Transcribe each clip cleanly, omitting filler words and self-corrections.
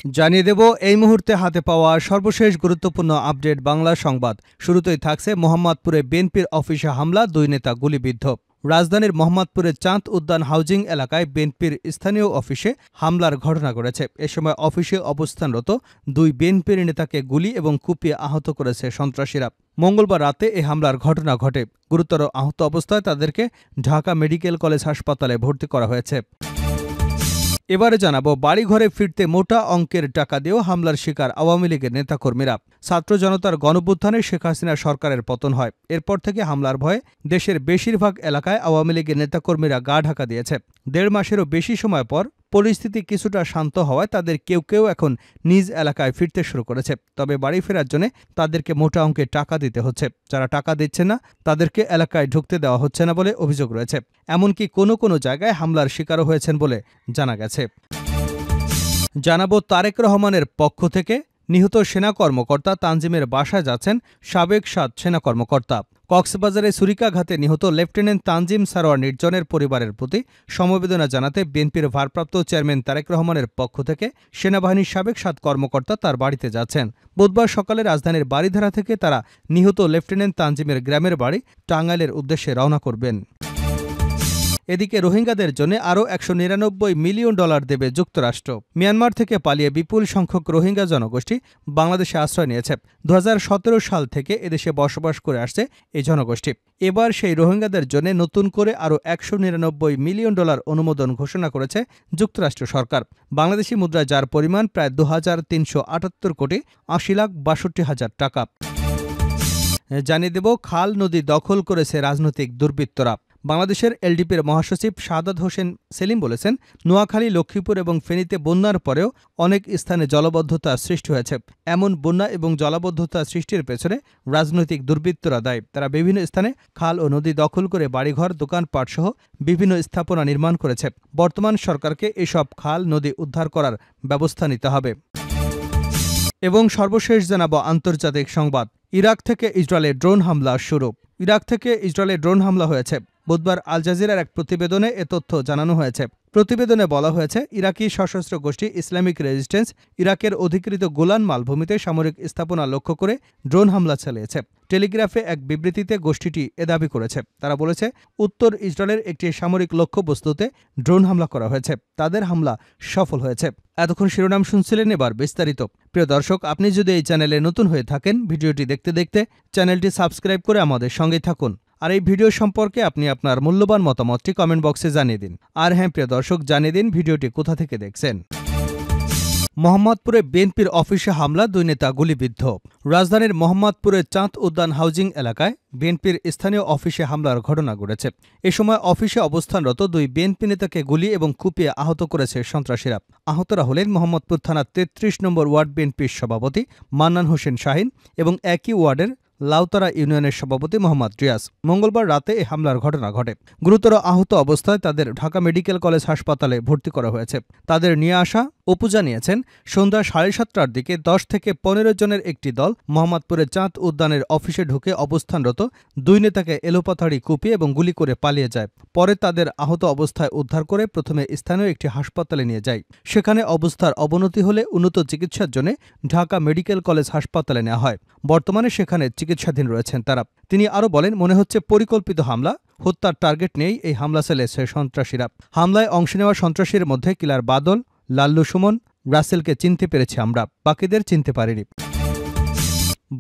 জানিয়ে দেব এই মুহূর্তে হাতে পাওয়া সর্বশেষ গুরুত্বপূর্ণ আপডেট বাংলা সংবাদ। শুরুতেই থাকছে মোহাম্মদপুরে বিএনপির অফিসে হামলা, 2 নেতা গুলিবিদ্ধ। রাজধানীর মোহাম্মদপুরের চাঁদ উদ্যান হাউজিং এলাকায় বিএনপির স্থানীয় অফিসে হামলার ঘটনা ঘটেছে। এ সময় অফিসে অবস্থানরত 2 বিএনপির নেতাকে গুলি এবং কুপিয়ে আহত করেছে সন্ত্রাসীরা। মঙ্গলবার রাতে এই হামলার ঘটনা ঘটে। গুরুতর আহত অবস্থায় তাদেরকে ঢাকা মেডিকেল কলেজ হাসপাতালে ভর্তি করা হয়েছে। এবারে জানাবো, বাড়িঘরে ফিরতে মোটা অঙ্কের টাকা দিয়েও হামলার শিকার আওয়ামী লীগের নেতাকর্মীরা। ছাত্র জনতার গণঅভ্যুত্থানে শেখ হাসিনা সরকারের পতন হয়। এরপর থেকে হামলার ভয়ে দেশের বেশিরভাগ এলাকায় আওয়ামী লীগের নেতাকর্মীরা গা ঢাকা দিয়েছে। 1.5 মাসেরও বেশি সময় পর পরিস্থিতি কিছুটা শান্ত হওয়ায় তাদের কেউ কেউ এখন নিজ এলাকায় ফিরতে শুরু করেছে। তবে বাড়ি ফেরার জন্য তাদেরকে মোটা অঙ্কের টাকা দিতে হচ্ছে। যারা টাকা দিচ্ছে না তাদেরকে এলাকায় ঢুকতে দেওয়া হচ্ছে না বলে অভিযোগ রয়েছে। এমনকি কোনো কোনো জায়গায় হামলার শিকারও হয়েছেন বলে জানা গেছে। জানাবো, তারেক রহমানের পক্ষ থেকে নিহত সেনা কর্মকর্তা তানজিমের বাসায় যাচ্ছেন সাবেক 7 সেনা কর্মকর্তা। কক্সবাজারে ছুরিকাঘাতে নিহত লেফটেন্যান্ট তানজিম সারোয়ার নির্জনের পরিবারের প্রতি সমবেদনা জানাতে বিএনপির ভারপ্রাপ্ত চেয়ারম্যান তারেক রহমানের পক্ষ থেকে সেনাবাহিনীর সাবেক 7 কর্মকর্তা তার বাড়িতে যাচ্ছেন। বুধবার সকালে রাজধানীর বারিধারা থেকে তারা নিহত লেফটেন্যান্ট তানজিমের গ্রামের বাড়ি টাঙ্গাইলের উদ্দেশ্যে রওনা করবেন। এদিকে রোহিঙ্গাদের জন্য আরও $199 মিলিয়ন দেবে যুক্তরাষ্ট্র। মিয়ানমার থেকে পালিয়ে বিপুল সংখ্যক রোহিঙ্গা জনগোষ্ঠী বাংলাদেশে আশ্রয় নিয়েছে। 2017 সাল থেকে এদেশে বসবাস করে আসছে এই জনগোষ্ঠী। এবার সেই রোহিঙ্গাদের জন্য নতুন করে আরও $199 মিলিয়ন অনুমোদন ঘোষণা করেছে যুক্তরাষ্ট্র সরকার। বাংলাদেশি মুদ্রায় যার পরিমাণ প্রায় 2378 কোটি 80,62,000 টাকা। জানিয়ে দেব, খাল নদী দখল করেছে রাজনৈতিক দুর্বৃত্তরা। বাংলাদেশের এলডিপির মহাসচিব শাহাদাত হোসেন সেলিম বলেছেন, নোয়াখালী, লক্ষ্মীপুর এবং ফেনীতে বন্যার পরেও অনেক স্থানে জলাবদ্ধতা সৃষ্টি হয়েছে। এমন বন্যা এবং জলাবদ্ধতা সৃষ্টির পেছনে রাজনৈতিক দুর্বৃত্তরা দায়ী। তারা বিভিন্ন স্থানে খাল ও নদী দখল করে বাড়িঘর, দোকানপাট সহ বিভিন্ন স্থাপনা নির্মাণ করেছে। বর্তমান সরকারকে এসব খাল নদী উদ্ধার করার ব্যবস্থা নিতে হবে। এবং সর্বশেষ জানাবো আন্তর্জাতিক সংবাদ। ইরাক থেকে ইসরায়েলে ড্রোন হামলা শুরু। ইরাক থেকে ইসরায়েলে ড্রোন হামলা হয়েছে। বুধবার আল জাজিরার এক প্রতিবেদনে এ তথ্য জানানো হয়েছে। প্রতিবেদনে বলা হয়েছে, ইরাকি সশস্ত্র গোষ্ঠী ইসলামিক রেজিস্ট্যান্স ইরাকের অধিকৃত গোলান মালভূমিতে সামরিক স্থাপনা লক্ষ্য করে ড্রোন হামলা চালিয়েছে। টেলিগ্রাফে এক বিবৃতিতে গোষ্ঠীটি এ দাবি করেছে। তারা বলেছে, উত্তর ইসরায়েলের একটি সামরিক লক্ষ্যবস্তুতে ড্রোন হামলা করা হয়েছে। তাদের হামলা সফল হয়েছে। এতক্ষণ শিরোনাম শুনছিলেন, এবার বিস্তারিত। প্রিয় দর্শক, আপনি যদি এই চ্যানেলে নতুন হয়ে থাকেন, ভিডিওটি দেখতে দেখতে চ্যানেলটি সাবস্ক্রাইব করে আমাদের সঙ্গেই থাকুন। আর এই ভিডিও সম্পর্কে আপনি আপনার মূল্যবান মতামতটি কমেন্ট বক্সে জানিয়ে দিন। আর হ্যাঁ প্রিয় দর্শক, জানিয়ে দিন ভিডিওটি কোথা থেকে দেখছেন। মোহাম্মদপুরে বিএনপির অফিসে হামলা, 2 নেতা গুলিবিদ্ধ। রাজধানীর মোহাম্মদপুরের চাঁদ উদ্যান হাউজিং এলাকায় বিএনপির স্থানীয় অফিসে হামলার ঘটনা ঘটেছে। এ সময় অফিসে অবস্থানরত 2 বিএনপি নেতাকে গুলি এবং কুপিয়ে আহত করেছে সন্ত্রাসীরা। আহতরা হলেন মোহাম্মদপুর থানার 33 নম্বর ওয়ার্ড বিএনপির সভাপতি মান্নান হোসেন শাহিন এবং একই ওয়ার্ডের লাউতারা ইউনিয়নের সভাপতি মোহাম্মদ রিয়াজ। মঙ্গলবার রাতে এই হামলার ঘটনা ঘটে। গুরুতর আহত অবস্থায় তাদের ঢাকা মেডিকেল কলেজ হাসপাতালে ভর্তি করা হয়েছে। তাদের নিয়ে আসা অপু জানিয়েছেন, সন্ধ্যা 7:30টার দিকে 10 থেকে 15 জনের একটি দল মোহাম্মদপুরের চাঁদ উদ্যানের অফিসে ঢুকে অবস্থানরত 2 নেতাকে এলোপাথাড়ি কুপিয়ে এবং গুলি করে পালিয়ে যায়। পরে তাদের আহত অবস্থায় উদ্ধার করে প্রথমে স্থানীয় একটি হাসপাতালে নিয়ে যায়। সেখানে অবস্থার অবনতি হলে উন্নত চিকিৎসার জন্য ঢাকা মেডিকেল কলেজ হাসপাতালে নেওয়া হয়। বর্তমানে সেখানে চিকিৎসাধীন রয়েছেন তারা। তিনি আরও বলেন, মনে হচ্ছে পরিকল্পিত হামলা, হত্যার টার্গেট নিয়েই এই হামলা চালিয়েছে সন্ত্রাসীরা। হামলায় অংশ নেওয়া সন্ত্রাসীর মধ্যে কিলার বাদল, লাল্লু সুমন, রাসেলকে চিনতে পেরেছি আমরা, বাকিদের চিনতে পারিনি।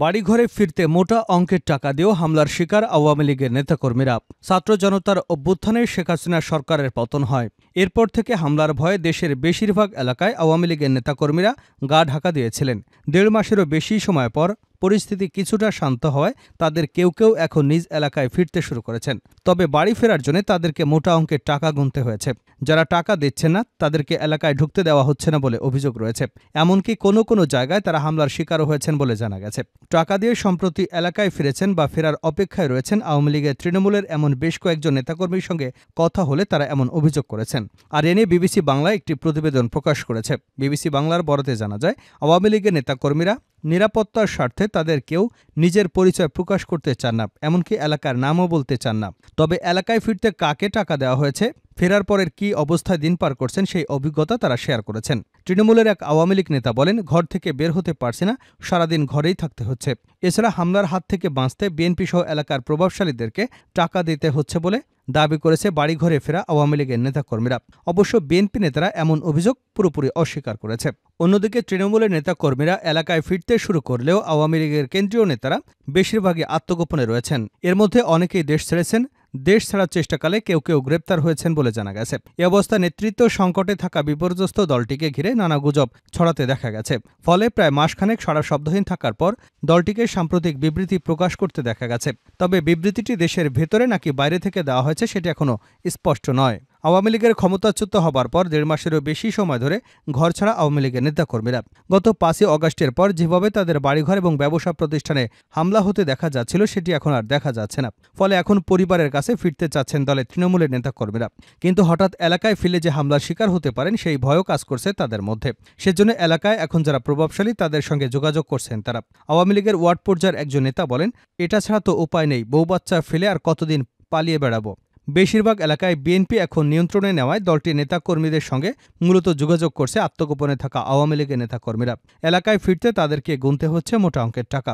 বাড়িঘরে ফিরতে মোটা অঙ্কের টাকা দিয়েও হামলার শিকার আওয়ামী লীগের নেতাকর্মীরা। ছাত্র জনতার অভ্যুত্থানে শেখ হাসিনা সরকারের পতন হয়। এরপর থেকে হামলার ভয়ে দেশের বেশিরভাগ এলাকায় আওয়ামী লীগের নেতাকর্মীরা গা ঢাকা দিয়েছিলেন। 1.5 মাসেরও বেশি সময় পর পরিস্থিতি কিছুটা শান্ত হওয়ায় তাদের কেউ কেউ এখন নিজ এলাকায় ফিরতে শুরু করেছেন। তবে বাড়ি ফেরার জন্য তাদেরকে মোটা অঙ্কের টাকা গুনতে হয়েছে। যারা টাকা দিচ্ছেন না তাদেরকে এলাকায় ঢুকতে দেওয়া হচ্ছে না বলে অভিযোগ রয়েছে। এমনকি কোনো কোনো জায়গায় তারা হামলার শিকারও হয়েছেন বলে জানা গেছে। টাকা দিয়ে সম্প্রতি এলাকায় ফিরেছেন বা ফেরার অপেক্ষায় রয়েছেন আওয়ামী লীগের তৃণমূলের এমন বেশ কয়েকজন নেতাকর্মীর সঙ্গে কথা হলে তারা এমন অভিযোগ করেছেন। আর এ নিয়ে বিবিসি বাংলায় একটি প্রতিবেদন প্রকাশ করেছে। বিবিসি বাংলার বরাতে জানা যায়, আওয়ামী লীগের নেতাকর্মীরা নিরাপত্তার স্বার্থে তাদের কেউ নিজের পরিচয় প্রকাশ করতে চান না, এমনকি এলাকার নামও বলতে চান না। তবে এলাকায় ফিরতে কাকে টাকা দেওয়া হয়েছে, ফেরার পরের কী অবস্থায় দিন পার করছেন সেই অভিজ্ঞতা তারা শেয়ার করেছেন। তৃণমূলের এক আওয়ামী লীগ নেতা বলেন, ঘর থেকে বের হতে পারছি না, সারাদিন ঘরেই থাকতে হচ্ছে। এছাড়া হামলার হাত থেকে বাঁচতে বিএনপি সহ এলাকার প্রভাবশালীদেরকে টাকা দিতে হচ্ছে বলে দাবি করেছে বাড়িঘরে ফেরা আওয়ামী লীগের নেতাকর্মীরা। অবশ্য বিএনপি নেতারা এমন অভিযোগ পুরোপুরি অস্বীকার করেছে। অন্যদিকে তৃণমূলের নেতাকর্মীরা এলাকায় ফিরতে শুরু করলেও আওয়ামী লীগের কেন্দ্রীয় নেতারা বেশিরভাগই আত্মগোপনে রয়েছেন। এর মধ্যে অনেকেই দেশ ছেড়েছেন। দেশ ছাড়ার চেষ্টাকালে কেউ কেউ গ্রেপ্তার হয়েছেন বলে জানা গেছে। এ অবস্থা নেতৃত্ব সংকটে থাকা বিপর্যস্ত দলটিকে ঘিরে নানা গুজব ছড়াতে দেখা গেছে। ফলে প্রায় মাসখানেক সারা শব্দহীন থাকার পর দলটিকে সাম্প্রতিক বিবৃতি প্রকাশ করতে দেখা গেছে। তবে বিবৃতিটি দেশের ভেতরে নাকি বাইরে থেকে দেওয়া হয়েছে সেটি এখনও স্পষ্ট নয়। আওয়ামী লীগের ক্ষমতাচ্যুত হবার পর 1.5 মাসেরও বেশি সময় ধরে ঘর ছাড়া আওয়ামী লীগের নেতাকর্মীরা। গত 5ই অগাস্টের পর যেভাবে তাদের বাড়িঘর এবং ব্যবসা প্রতিষ্ঠানে হামলা হতে দেখা যাচ্ছিল সেটি এখন আর দেখা যাচ্ছে না। ফলে এখন পরিবারের কাছে ফিরতে চাচ্ছেন দলের তৃণমূলের নেতাকর্মীরা। কিন্তু হঠাৎ এলাকায় ফিরে যে হামলার শিকার হতে পারেন সেই ভয়ও কাজ করছে তাদের মধ্যে। সেজন্য এলাকায় এখন যারা প্রভাবশালী তাদের সঙ্গে যোগাযোগ করছেন তারা। আওয়ামী লীগের ওয়ার্ড পর্যায়ের একজন নেতা বলেন, এটা ছাড়া তো উপায় নেই, বউ বাচ্চা ফেলে আর কতদিন পালিয়ে বেড়াবো। বেশিরভাগ এলাকায় বিএনপি এখন নিয়ন্ত্রণে নেওয়ায় দলটির নেতাকর্মীদের সঙ্গে মূলত যোগাযোগ করছে আত্মগোপনে থাকা আওয়ামী লীগের নেতাকর্মীরা। এলাকায় ফিরতে তাদেরকে গুনতে হচ্ছে মোটা অঙ্কের টাকা।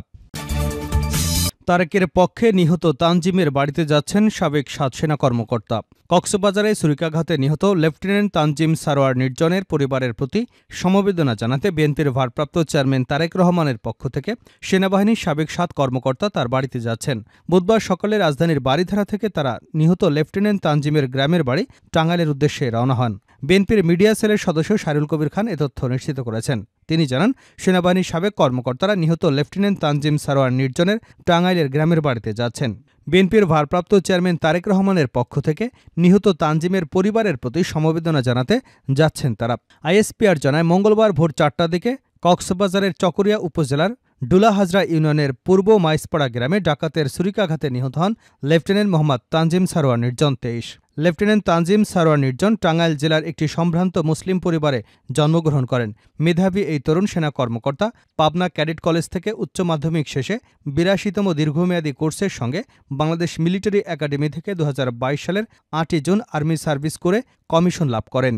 তারেকের পক্ষে নিহত তানজিমের বাড়িতে যাচ্ছেন সাবেক 7 সেনা কর্মকর্তা। কক্সবাজারে ছুরিকাঘাতে নিহত লেফটেন্যান্ট তানজিম সারোয়ার নির্জনের পরিবারের প্রতি সমবেদনা জানাতে বিএনপির ভারপ্রাপ্ত চেয়ারম্যান তারেক রহমানের পক্ষ থেকে সেনাবাহিনীর সাবেক 7 কর্মকর্তা তার বাড়িতে যাচ্ছেন। বুধবার সকালে রাজধানীর বারিধারা থেকে তারা নিহত লেফটেন্যান্ট তানজিমের গ্রামের বাড়ি টাঙ্গাইলের উদ্দেশ্যে রওনা হন। বিএনপির মিডিয়া সেলের সদস্য শাহরুল কবির খান এ তথ্য নিশ্চিত করেছেন। তিনি জানান, সেনাবাহিনীর সাবেক কর্মকর্তারা নিহত লেফটেন্যান্ট তানজিম সারোয়ার নির্জনের টাঙ্গাইলের গ্রামের বাড়িতে যাচ্ছেন। বিএনপির ভারপ্রাপ্ত চেয়ারম্যান তারেক রহমানের পক্ষ থেকে নিহত তানজিমের পরিবারের প্রতি সমবেদনা জানাতে যাচ্ছেন তারা। আইএসপিআর জানায়, মঙ্গলবার ভোর 4টার দিকে কক্সবাজারের চকরিয়া উপজেলার ডুলাহাজরা ইউনিয়নের পূর্ব মাইসপাড়া গ্রামে ডাকাতের ছুরিকাঘাতে নিহত হন লেফটেন্যান্ট মোহাম্মদ তানজিম সারোয়ার নির্জন 23। লেফটেন্যান্ট তানজিম সারোয়ার নির্জন টাঙ্গাইল জেলার একটি সম্ভ্রান্ত মুসলিম পরিবারে জন্মগ্রহণ করেন। মেধাবী এই তরুণ সেনা কর্মকর্তা পাবনা ক্যাডেট কলেজ থেকে উচ্চ মাধ্যমিক শেষে 82তম দীর্ঘমেয়াদী কোর্সের সঙ্গে বাংলাদেশ মিলিটারি একাডেমি থেকে 2022 সালের 8 জুন আর্মি সার্ভিস করে কমিশন লাভ করেন।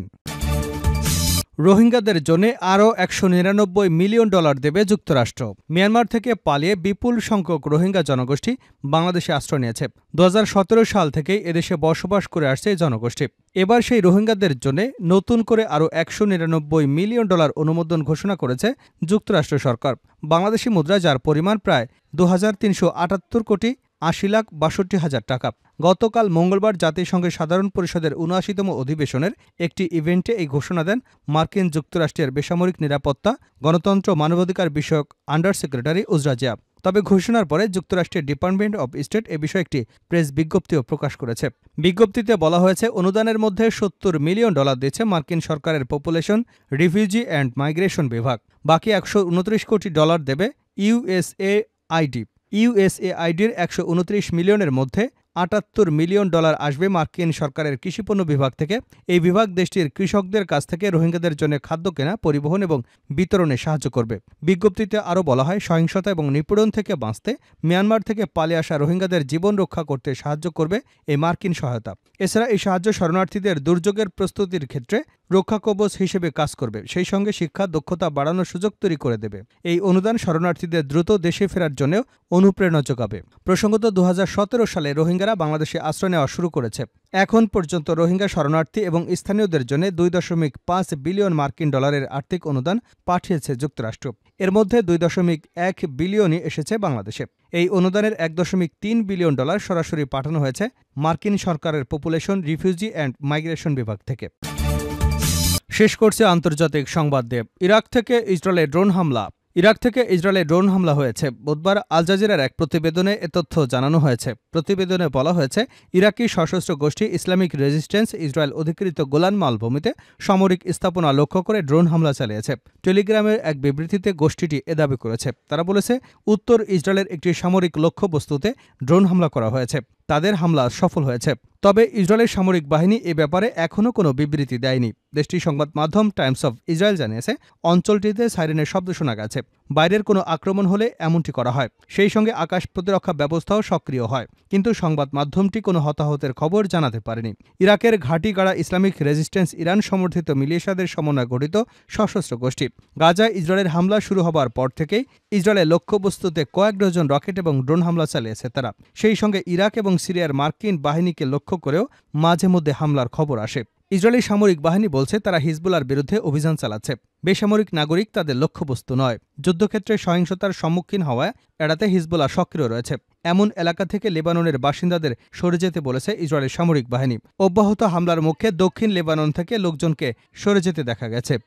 রোহিঙ্গাদের জন্য আরও $199 মিলিয়ন দেবে যুক্তরাষ্ট্র। মিয়ানমার থেকে পালিয়ে বিপুল সংখ্যক রোহিঙ্গা জনগোষ্ঠী বাংলাদেশে আশ্রয় নিয়েছে। 2017 সাল থেকেই এদেশে বসবাস করে আসছে এই জনগোষ্ঠী। এবার সেই রোহিঙ্গাদের জন্য নতুন করে আরও $199 মিলিয়ন অনুমোদন ঘোষণা করেছে যুক্তরাষ্ট্র সরকার। বাংলাদেশি মুদ্রা যার পরিমাণ প্রায় 2378 কোটি 80,62,000 টাকা। গতকাল মঙ্গলবার জাতিসংঘের সাধারণ পরিষদের ৭৯তম অধিবেশনের একটি ইভেন্টে এই ঘোষণা দেন মার্কিন যুক্তরাষ্ট্রের বেসামরিক নিরাপত্তা, গণতন্ত্র, মানবাধিকার বিষয়ক আন্ডার সেক্রেটারি উজরা জিয়া। তবে ঘোষণার পরে যুক্তরাষ্ট্রের ডিপার্টমেন্ট অব স্টেট এ বিষয়ে একটি প্রেস বিজ্ঞপ্তিও প্রকাশ করেছে। বিজ্ঞপ্তিতে বলা হয়েছে, অনুদানের মধ্যে $70 মিলিয়ন দিচ্ছে মার্কিন সরকারের পপুলেশন, রিফিউজি অ্যান্ড মাইগ্রেশন বিভাগ। বাকি $129 কোটি দেবে ইউএসএআইডি। ইউএসএআইডির 129 মিলিয়নের মধ্যে $78 মিলিয়ন আসবে মার্কিন সরকারের কৃষিপণ্য বিভাগ থেকে। এই বিভাগ দেশটির কৃষকদের কাছ থেকে রোহিঙ্গাদের জন্য খাদ্য কেনা, পরিবহন এবং বিতরণে সাহায্য করবে। বিজ্ঞপ্তিতে আরও বলা হয়, সহিংসতা এবং নিপীড়ন থেকে বাঁচতে মিয়ানমার থেকে পালিয়ে আসা রোহিঙ্গাদের জীবন রক্ষা করতে সাহায্য করবে এই মার্কিন সহায়তা। এছাড়া এই সাহায্য শরণার্থীদের দুর্যোগের প্রস্তুতির ক্ষেত্রে রক্ষা কবচ হিসেবে কাজ করবে, সেই সঙ্গে শিক্ষা দক্ষতা বাড়ানোর সুযোগ তৈরি করে দেবে। এই অনুদান শরণার্থীদের দ্রুত দেশে ফেরার জন্য অনুপ্রেরণা যোগাবে। প্রসঙ্গত 2017 সালে রোহিঙ্গারা বাংলাদেশে আশ্রয় নেওয়া শুরু করেছে। এখন পর্যন্ত রোহিঙ্গা শরণার্থী এবং স্থানীয়দের জন্য $2.5 বিলিয়ন মার্কিন আর্থিক অনুদান পাঠিয়েছে যুক্তরাষ্ট্র। এর মধ্যে $2.1 বিলিয়নই এসেছে বাংলাদেশে। এই অনুদানের $1.3 বিলিয়ন সরাসরি পাঠানো হয়েছে মার্কিন সরকারের পপুলেশন, রিফিউজি অ্যান্ড মাইগ্রেশন বিভাগ থেকে। শেষ করছে আন্তর্জাতিক সংবাদ দিয়ে। ইরাক থেকে ইসরায়েলে ড্রোন হামলা হয়েছে। বুধবার আল জাজিরার এক প্রতিবেদনে এ তথ্য জানানো হয়েছে। প্রতিবেদনে বলা হয়েছে, ইরাকি সশস্ত্র গোষ্ঠী ইসলামিক রেজিস্ট্যান্স ইসরায়েল অধিকৃত গোলান মালভূমিতে সামরিক স্থাপনা লক্ষ্য করে ড্রোন হামলা চালিয়েছে। টেলিগ্রামের এক বিবৃতিতে গোষ্ঠীটি এ দাবি করেছে। তারা বলেছে, উত্তর ইসরায়েলের একটি সামরিক লক্ষ্যবস্তুতে ড্রোন হামলা করা হয়েছে। তাদের হামলা সফল হয়েছে। তবে ইসরায়েলের সামরিক বাহিনী এ ব্যাপারে এখনও কোনো বিবৃতি দেয়নি। দেশটির সংবাদ মাধ্যম টাইমস অফ ইসরায়েল জানিয়েছে, অঞ্চলটিতে সাইরেনের শব্দ শোনা গেছে। বাইরের কোনো আক্রমণ হলে এমনটি করা হয়। সেই সঙ্গে আকাশ প্রতিরক্ষা ব্যবস্থাও সক্রিয় হয়। কিন্তু সংবাদ মাধ্যমটি কোনো হতাহতের খবর জানাতে পারেনি। ইরাকের ঘাঁটিগাড়া ইসলামিক রেজিস্ট্যান্স ইরান সমর্থিত মিলিশিয়াদের সমন্বয়ে গঠিত সশস্ত্র গোষ্ঠী। গাজায় ইসরায়েলের হামলা শুরু হবার পর থেকেই ইসরায়েলের লক্ষ্যবস্তুতে কয়েক ডজন রকেট এবং ড্রোন হামলা চালিয়েছে তারা। সেই সঙ্গে ইরাক এবং সিরিয়ার মার্কিন বাহিনীকে লক্ষ্য করেও মাঝে মধ্যে হামলার খবর আসে। ইসরায়েলি সামরিক বাহিনী বলছে তারা হিজবুল্লাহর বিরুদ্ধে অভিযান চালাচ্ছে। বেসামরিক নাগরিক তাদের লক্ষ্যবস্তু নয়। যুদ্ধক্ষেত্রে সহিংসতার সম্মুখীন হওয়ায় এড়াতে হিজবুল্লাহ সক্রিয় রয়েছে। এমন এলাকা থেকে লেবাননের বাসিন্দাদের সরে যেতে বলেছে ইসরায়েলের সামরিক বাহিনী। অব্যাহত হামলার মুখে দক্ষিণ লেবানন থেকে লোকজনকে সরে যেতে দেখা গেছে।